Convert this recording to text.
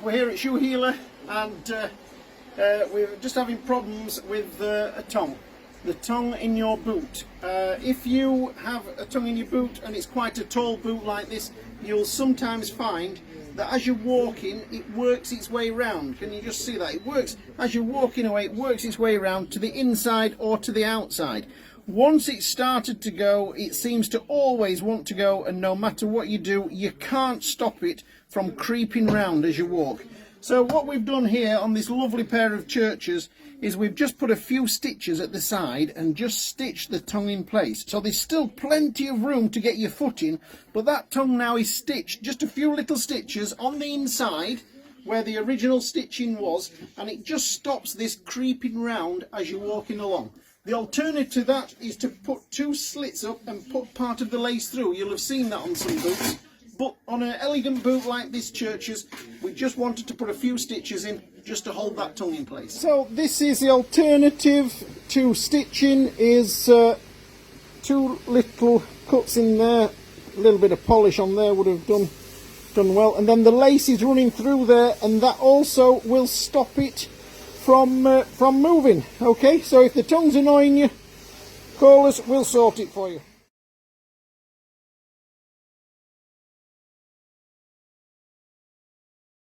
we're here at Shoe Healer, and we're just having problems with a tongue. The tongue in your boot. If you have a tongue in your boot and it's quite a tall boot like this, you'll sometimes find that as you're walking, it works its way round. Can you just see that? It works, as you're walking away, it works its way around to the inside or to the outside. Once it's started to go, it seems to always want to go, and no matter what you do, you can't stop it from creeping round as you walk. So what we've done here on this lovely pair of churches is we've just put a few stitches at the side and just stitched the tongue in place. So there's still plenty of room to get your foot in, but that tongue now is stitched, just a few little stitches on the inside where the original stitching was, and it just stops this creeping round as you're walking along. The alternative to that is to put two slits up and put part of the lace through. You'll have seen that on some boots. But on an elegant boot like this Churches, we just wanted to put a few stitches in just to hold that tongue in place. So this is the alternative to stitching, is two little cuts in there. A little bit of polish on there would have done well. And then the lace is running through there, and that also will stop it from moving. Okay, so if the tongue's annoying you, call us, we'll sort it for you.